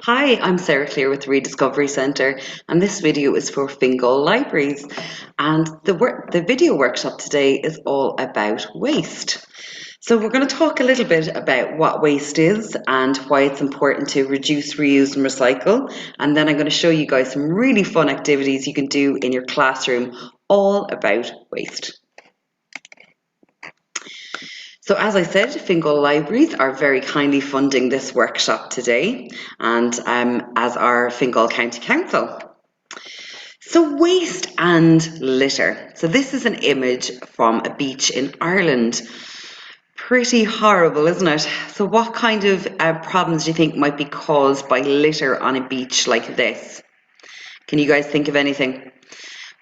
Hi, I'm Sarah Clear with Rediscovery Centre, and this video is for Fingal Libraries. And the video workshop today is all about waste. So we're going to talk a little bit about what waste is and why it's important to reduce, reuse and recycle. And then I'm going to show you guys some really fun activities you can do in your classroom all about waste. So as I said, Fingal Libraries are very kindly funding this workshop today, and as are Fingal County Council. So waste and litter. So this is an image from a beach in Ireland. Pretty horrible, isn't it? So what kind of problems do you think might be caused by litter on a beach like this? Can you guys think of anything?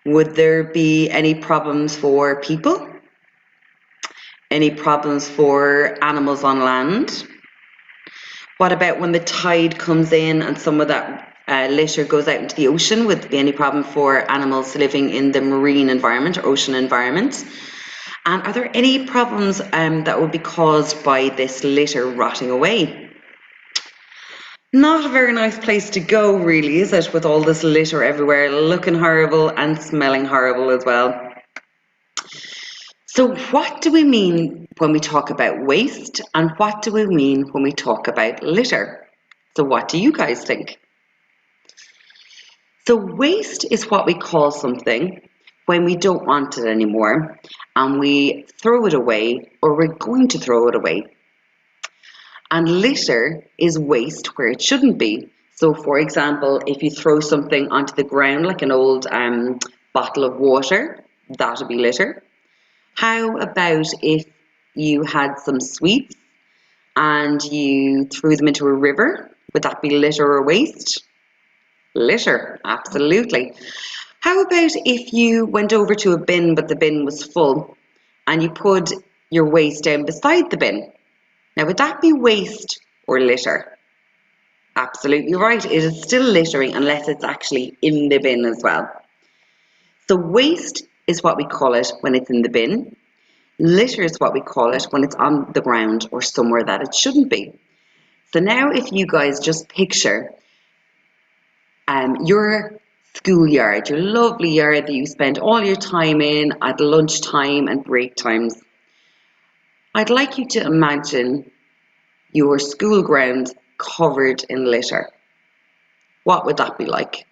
Would there be any problems for people? Any problems for animals on land? What about when the tide comes in and some of that litter goes out into the ocean? Would there be any problem for animals living in the marine environment or ocean environment? And are there any problems that would be caused by this litter rotting away? Not a very nice place to go, really, is it? With all this litter everywhere, looking horrible and smelling horrible as well. So what do we mean when we talk about waste, and what do we mean when we talk about litter? So what do you guys think? So waste is what we call something when we don't want it anymore and we throw it away or we're going to throw it away. And litter is waste where it shouldn't be. So for example, if you throw something onto the ground like an old bottle of water, that'll be litter. How about if you had some sweets and you threw them into a river? Would that be litter or waste? Litter, absolutely. How about if you went over to a bin but the bin was full and you put your waste down beside the bin? Now, would that be waste or litter? Absolutely right. It is still littering unless it's actually in the bin as well. So waste is what we call it when it's in the bin. Litter is what we call it when it's on the ground or somewhere that it shouldn't be. So now if you guys just picture your schoolyard, your lovely yard that you spend all your time in at lunchtime and break times. I'd like you to imagine your school grounds covered in litter. What would that be like?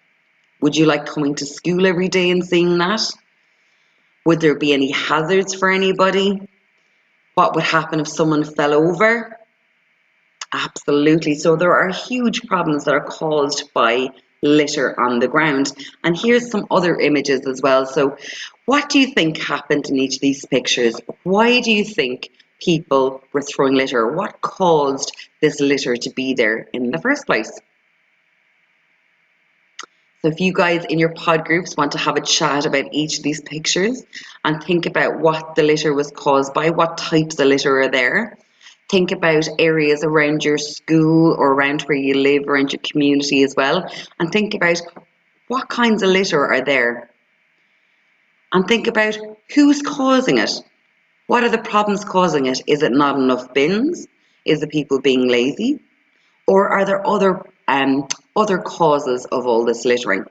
Would you like coming to school every day and seeing that? Would there be any hazards for anybody? What would happen if someone fell over? Absolutely. So there are huge problems that are caused by litter on the ground. And here's some other images as well. So what do you think happened in each of these pictures? Why do you think people were throwing litter? What caused this litter to be there in the first place? So if you guys in your pod groups want to have a chat about each of these pictures and think about what the litter was caused by, what types of litter are there, think about areas around your school or around where you live, around your community as well, and think about what kinds of litter are there. And think about who's causing it. What are the problems causing it? Is it not enough bins? Is it people being lazy? Or are there other causes of all this littering?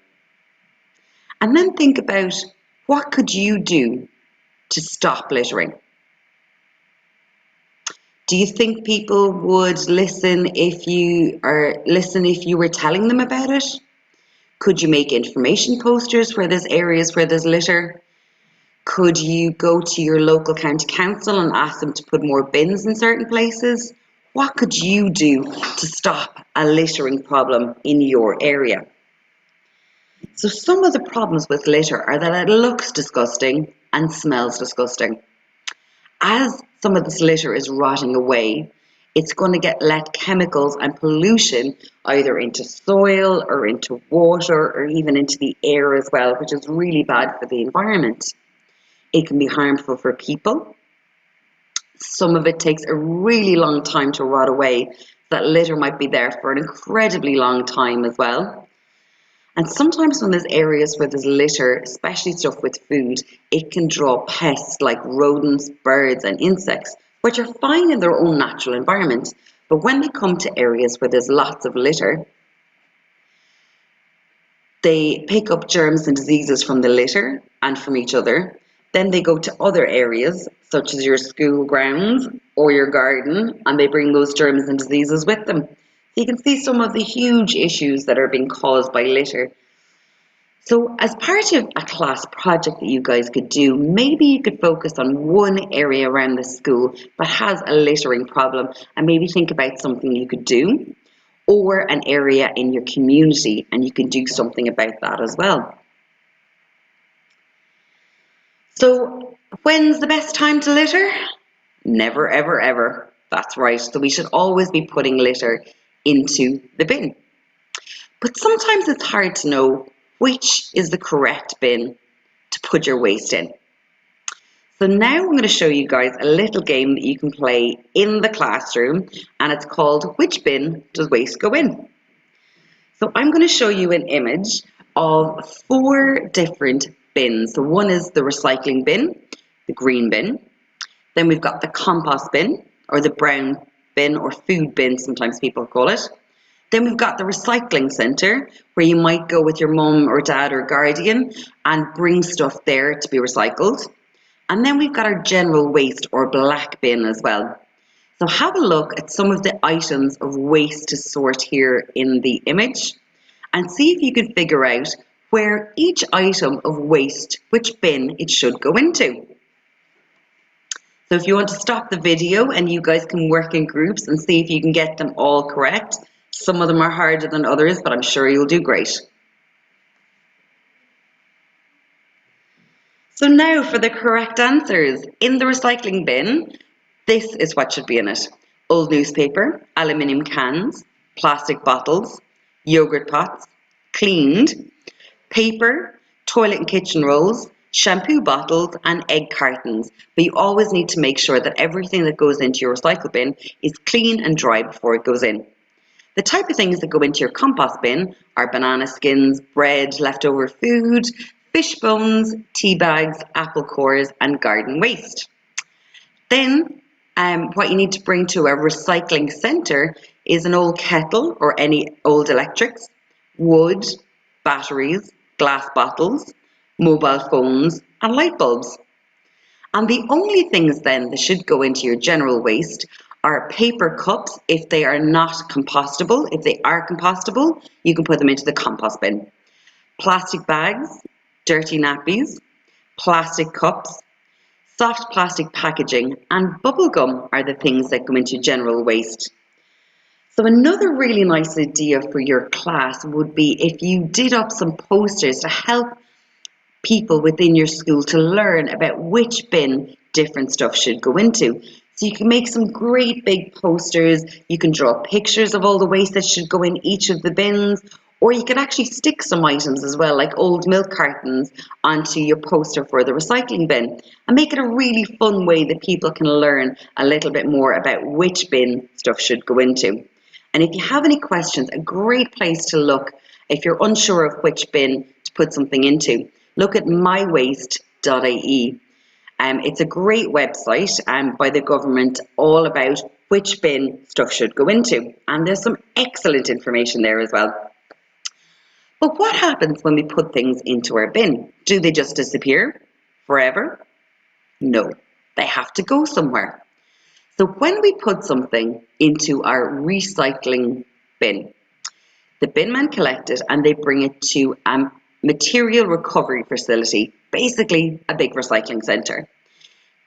And then think about what could you do to stop littering? Do you think people would listen if you were telling them about it? Could you make information posters where there's areas where there's litter? Could you go to your local county council and ask them to put more bins in certain places? What could you do to stop a littering problem in your area? So some of the problems with litter are that it looks disgusting and smells disgusting. As some of this litter is rotting away, it's going to let chemicals and pollution either into soil or into water or even into the air as well, which is really bad for the environment. It can be harmful for people. Some of it takes a really long time to rot away. That litter might be there for an incredibly long time as well. And sometimes when there's areas where there's litter, especially stuff with food, it can draw pests like rodents, birds and insects, which are fine in their own natural environment. But when they come to areas where there's lots of litter, They pick up germs and diseases from the litter and from each other. Then they go to other areas, such as your school grounds or your garden, and they bring those germs and diseases with them. So you can see some of the huge issues that are being caused by litter. So as part of a class project that you guys could do, maybe you could focus on one area around the school that has a littering problem and maybe think about something you could do, or an area in your community and you can do something about that as well. So when's the best time to litter? Never, ever, ever. That's right. So we should always be putting litter into the bin. But sometimes it's hard to know which is the correct bin to put your waste in. So now I'm going to show you guys a little game that you can play in the classroom, and it's called Which Bin Does Waste Go In? So I'm going to show you an image of 4 different bins. So one is the recycling bin, the green bin. Then we've got the compost bin, or the brown bin, or food bin, sometimes people call it. Then we've got the recycling centre, where you might go with your mum or dad or guardian and bring stuff there to be recycled. And then we've got our general waste, or black bin, as well. So have a look at some of the items of waste to sort here in the image and see if you can figure out where each item of waste, which bin it should go into. So if you want to stop the video and you guys can work in groups and see if you can get them all correct. Some of them are harder than others, but I'm sure you'll do great. So now for the correct answers. In the recycling bin, this is what should be in it. Old newspaper, aluminium cans, plastic bottles, yogurt pots, cleaned, paper, toilet and kitchen rolls, shampoo bottles and egg cartons. But you always need to make sure that everything that goes into your recycle bin is clean and dry before it goes in. The type of things that go into your compost bin are banana skins, bread, leftover food, fish bones, tea bags, apple cores and garden waste. Then what you need to bring to a recycling centre is an old kettle or any old electrics, wood, batteries, glass bottles, mobile phones and light bulbs. And the only things then that should go into your general waste are paper cups if they are not compostable. If they are compostable, you can put them into the compost bin. Plastic bags, dirty nappies, plastic cups, soft plastic packaging and bubble gum are the things that go into general waste. So another really nice idea for your class would be if you did up some posters to help people within your school to learn about which bin different stuff should go into. So you can make some great big posters, you can draw pictures of all the waste that should go in each of the bins, or you can actually stick some items as well, like old milk cartons, onto your poster for the recycling bin and make it a really fun way that people can learn a little bit more about which bin stuff should go into. And if you have any questions, a great place to look if you're unsure of which bin to put something into, look at mywaste.ie. It's a great website by the government all about which bin stuff should go into. And there's some excellent information there as well. But what happens when we put things into our bin? Do they just disappear forever? No, they have to go somewhere. So when we put something into our recycling bin, the bin men collect it and they bring it to a material recovery facility, basically a big recycling centre.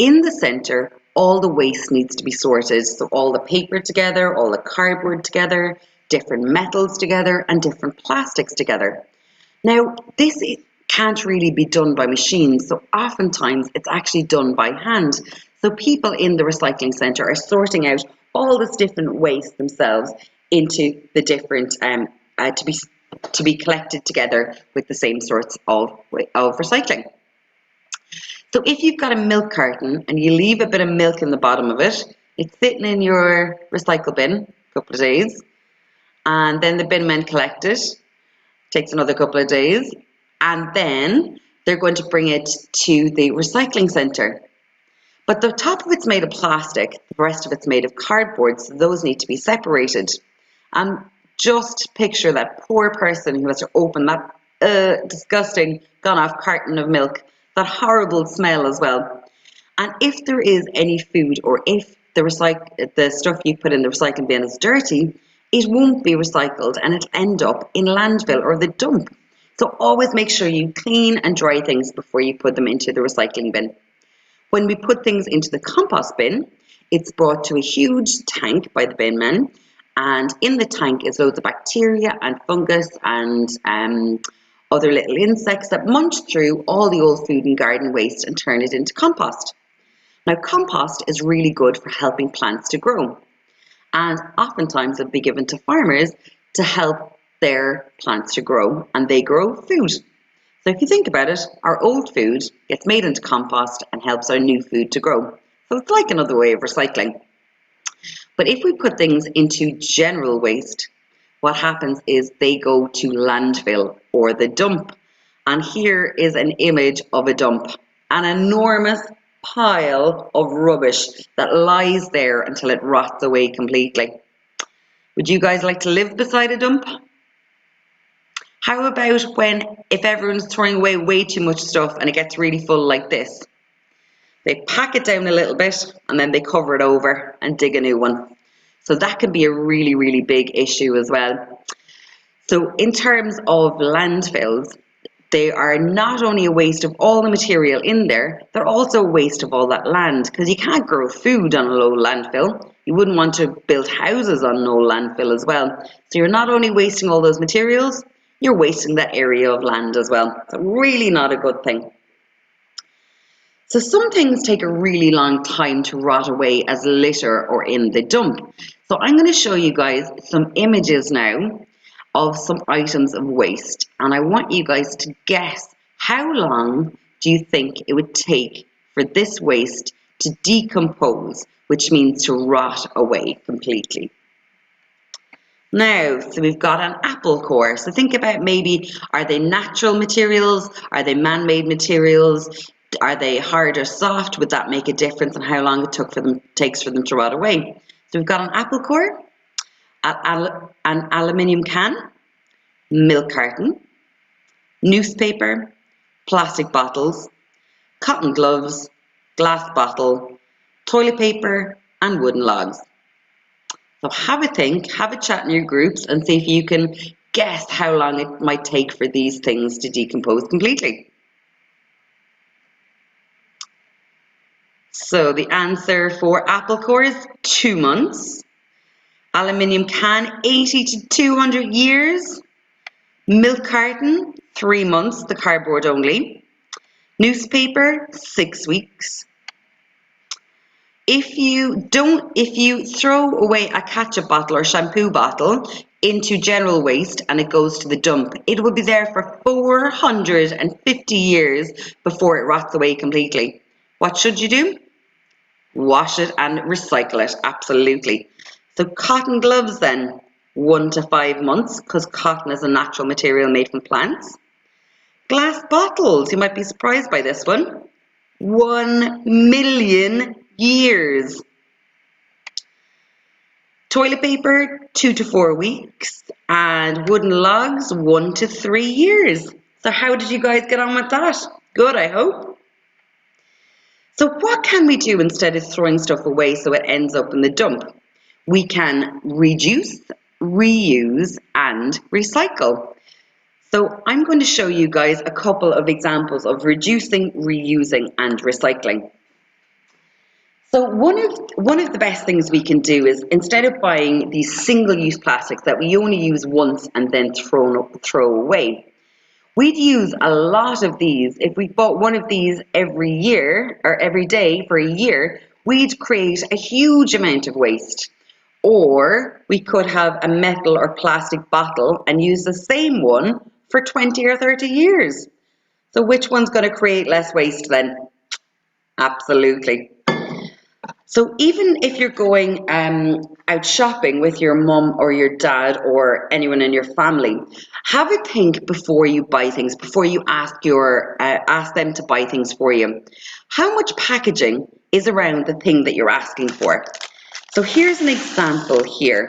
In the centre, all the waste needs to be sorted. So all the paper together, all the cardboard together, different metals together and different plastics together. Now, this can't really be done by machines, so oftentimes it's actually done by hand. So people in the recycling centre are sorting out all this different waste themselves into the different to be collected together with the same sorts of recycling. So if you've got a milk carton and you leave a bit of milk in the bottom of it, it's sitting in your recycle bin a couple of days, and then the bin men collect it, takes another couple of days, and then they're going to bring it to the recycling centre. But the top of it's made of plastic, the rest of it's made of cardboard, so those need to be separated. And just picture that poor person who has to open that disgusting, gone off carton of milk. That horrible smell as well. And if there is any food, or if the stuff you put in the recycling bin is dirty, it won't be recycled and it'll end up in landfill or the dump. So always make sure you clean and dry things before you put them into the recycling bin. When we put things into the compost bin, it's brought to a huge tank by the bin men, and in the tank is loads of bacteria and fungus and other little insects that munch through all the old food and garden waste and turn it into compost. Now, compost is really good for helping plants to grow, and oftentimes it'll be given to farmers to help their plants to grow, and they grow food. So if you think about it, our old food gets made into compost and helps our new food to grow. So it's like another way of recycling. But if we put things into general waste, what happens is they go to landfill or the dump. And here is an image of a dump, an enormous pile of rubbish that lies there until it rots away completely. Would you guys like to live beside a dump? How about if everyone's throwing away way too much stuff and it gets really full like this? They pack it down a little bit and then they cover it over and dig a new one. So that can be a really, really big issue as well. So in terms of landfills, they are not only a waste of all the material in there, they're also a waste of all that land, because you can't grow food on a low landfill. You wouldn't want to build houses on no landfill as well. So you're not only wasting all those materials, you're wasting that area of land as well. So really not a good thing. So some things take a really long time to rot away as litter or in the dump. So I'm going to show you guys some images now of some items of waste, and I want you guys to guess, how long do you think it would take for this waste to decompose, which means to rot away completely? Now, so we've got an apple core. So think about, maybe, are they natural materials? Are they man-made materials? Are they hard or soft? Would that make a difference in how long it takes for them to rot away? So we've got an apple core, an aluminium can, milk carton, newspaper, plastic bottles, cotton gloves, glass bottle, toilet paper, and wooden logs. So have a think, have a chat in your groups, and see if you can guess how long it might take for these things to decompose completely. So the answer for apple core is 2 months. Aluminium can, 80 to 200 years. Milk carton, 3 months, the cardboard only. Newspaper, 6 weeks. If you throw away a ketchup bottle or shampoo bottle into general waste and it goes to the dump, it will be there for 450 years before it rots away completely. What should you do? Wash it and recycle it, absolutely. So cotton gloves then, 1 to 5 months, because cotton is a natural material made from plants. Glass bottles, you might be surprised by this one, 1 million years. Toilet paper, 2 to 4 weeks, and wooden logs, 1 to 3 years. So how did you guys get on with that? Good, I hope. So what can we do instead of throwing stuff away so it ends up in the dump? We can reduce, reuse, and recycle. So I'm going to show you guys a couple of examples of reducing, reusing, and recycling. So one of the best things we can do is, instead of buying these single-use plastics that we only use once and then throw away, we'd use a lot of these. If we bought one of these every year or every day for a year, we'd create a huge amount of waste. Or we could have a metal or plastic bottle and use the same one for 20 or 30 years. So which one's going to create less waste then? Absolutely. So even if you're going out shopping with your mum or your dad or anyone in your family, have a think before you buy things, before you ask them to buy things for you. How much packaging is around the thing that you're asking for? So here's an example here.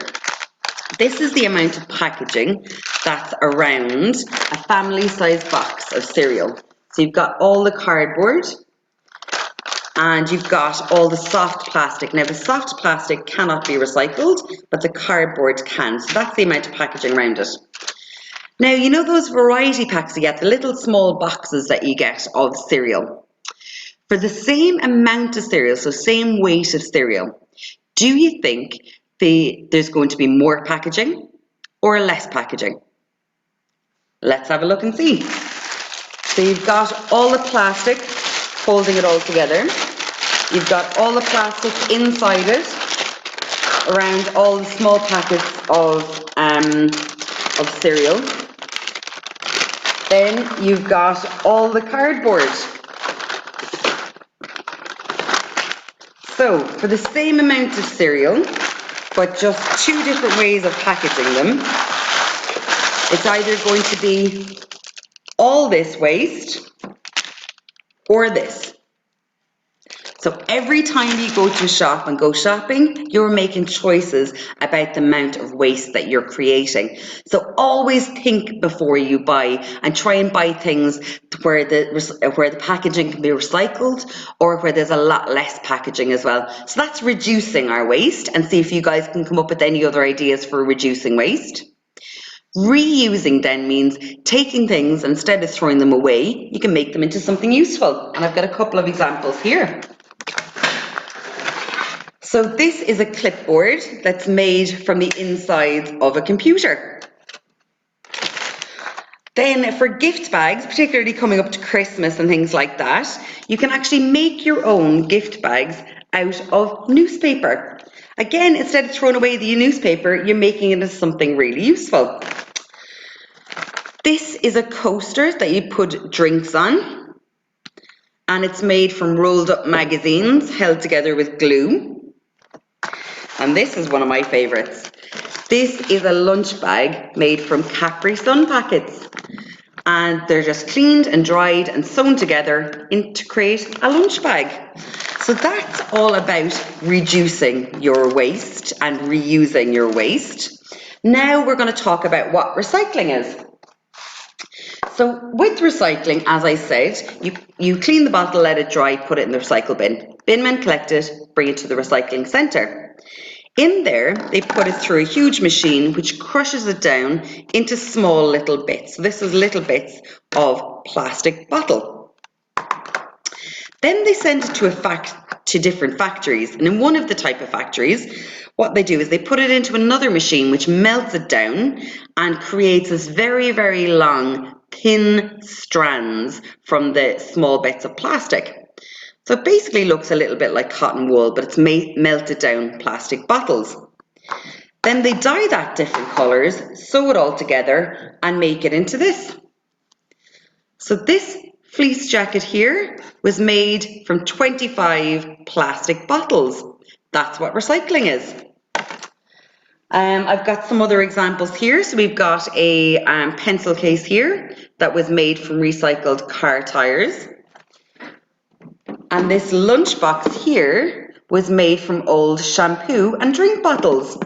This is the amount of packaging that's around a family-sized box of cereal. So you've got all the cardboard and you've got all the soft plastic. Now the soft plastic cannot be recycled, but the cardboard can. So that's the amount of packaging around it. Now, you know those variety packs you get, the little small boxes that you get of cereal? For the same amount of cereal, so same weight of cereal, do you think there's going to be more packaging or less packaging? Let's have a look and see. So you've got all the plastic holding it all together. You've got all the plastic inside it, around all the small packets of cereal. Then you've got all the cardboard. So for the same amount of cereal, but just two different ways of packaging them, it's either going to be all this waste or this. So every time you go to a shop and go shopping, you're making choices about the amount of waste that you're creating. So always think before you buy and try and buy things where the packaging can be recycled or where there's a lot less packaging as well. So that's reducing our waste, and see if you guys can come up with any other ideas for reducing waste. Reusing then means taking things, instead of throwing them away, you can make them into something useful. And I've got a couple of examples here. So this is a clipboard that's made from the inside of a computer. Then for gift bags, particularly coming up to Christmas and things like that, you can actually make your own gift bags out of newspaper. Again, instead of throwing away the newspaper, you're making it into something really useful. This is a coaster that you put drinks on, and it's made from rolled up magazines held together with glue. And this is one of my favourites. This is a lunch bag made from Capri Sun packets. And they're just cleaned and dried and sewn together to create a lunch bag. So that's all about reducing your waste and reusing your waste. Now we're going to talk about what recycling is. So with recycling, as I said, you clean the bottle, let it dry, put it in the recycle bin. Binmen collect it, bring it to the recycling centre. In there, they put it through a huge machine which crushes it down into small little bits. So this is little bits of plastic bottle. Then they send it to different factories. And in one of the type of factories, what they do is they put it into another machine which melts it down and creates this very, very long, thin strands from the small bits of plastic. So it basically looks a little bit like cotton wool, but it's melted down plastic bottles. Then they dye that different colours, sew it all together and make it into this. So this fleece jacket here was made from 25 plastic bottles. That's what recycling is. I've got some other examples here. So we've got a pencil case here that was made from recycled car tyres. And this lunchbox here was made from old shampoo and drink bottles.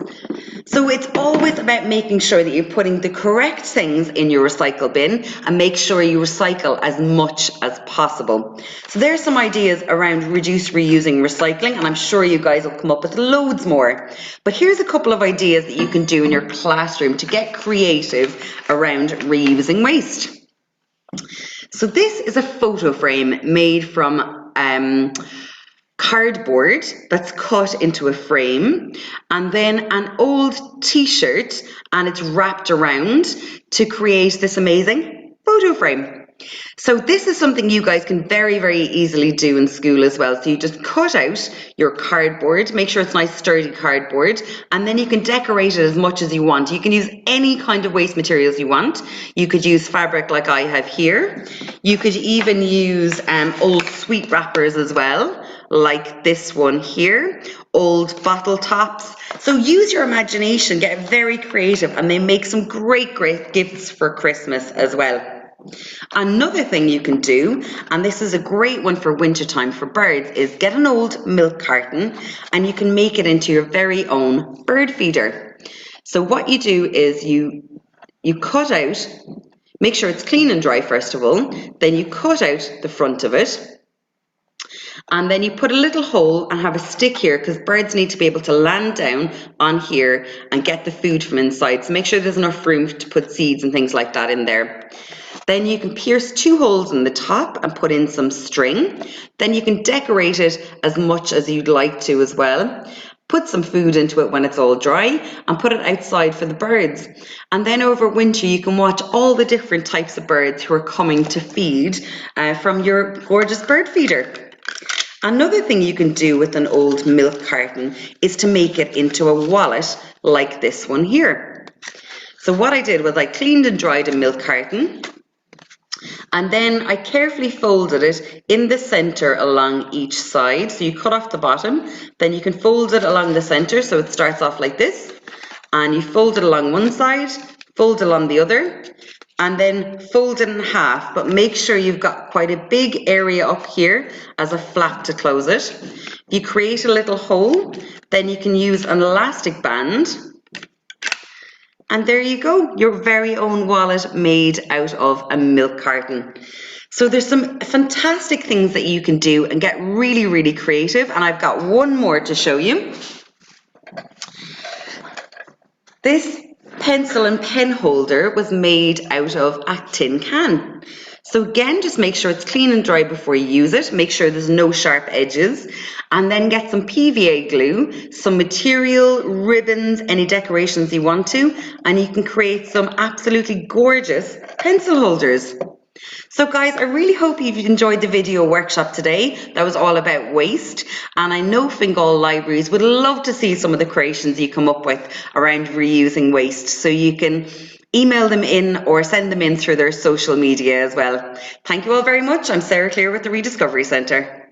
So it's always about making sure that you're putting the correct things in your recycle bin and make sure you recycle as much as possible. So there's some ideas around reduce, reusing, recycling, and I'm sure you guys will come up with loads more. But here's a couple of ideas that you can do in your classroom to get creative around reusing waste. So this is a photo frame made from cardboard that's cut into a frame, and then an old t-shirt, and it's wrapped around to create this amazing photo frame. So this is something you guys can very, very easily do in school as well. So you just cut out your cardboard, make sure it's nice sturdy cardboard, and then you can decorate it as much as you want. You can use any kind of waste materials you want. You could use fabric like I have here. You could even use old sweet wrappers as well, like this one here, old bottle tops. So use your imagination, get very creative, and they make some great, great gifts for Christmas as well. Another thing you can do, and this is a great one for wintertime for birds, is get an old milk carton and you can make it into your very own bird feeder. So what you do is you cut out, make sure it's clean and dry first of all, then you cut out the front of it, and then you put a little hole and have a stick here because birds need to be able to land down on here and get the food from inside. So make sure there's enough room to put seeds and things like that in there. Then you can pierce 2 holes in the top and put in some string. Then you can decorate it as much as you'd like to as well. Put some food into it when it's all dry and put it outside for the birds. And then over winter you can watch all the different types of birds who are coming to feed from your gorgeous bird feeder. Another thing you can do with an old milk carton is to make it into a wallet like this one here. So what I did was I cleaned and dried a milk carton, and then I carefully folded it in the center along each side. So you cut off the bottom, then you can fold it along the center. So it starts off like this, and you fold it along one side, fold it along the other, and then fold it in half, but make sure you've got quite a big area up here as a flap to close it. You create a little hole, then you can use an elastic band, and there you go, your very own wallet made out of a milk carton. So there's some fantastic things that you can do and get really, really creative, and I've got one more to show you. This pencil and pen holder was made out of a tin can. So again, just make sure it's clean and dry before you use it. Make sure there's no sharp edges, and then get some PVA glue, some material, ribbons, any decorations you want to, and you can create some absolutely gorgeous pencil holders. So guys, I really hope you've enjoyed the video workshop today. That was all about waste, and I know Fingal Libraries would love to see some of the creations you come up with around reusing waste, so you can email them in or send them in through their social media as well. Thank you all very much. I'm Sarah Clear with the Rediscovery Centre.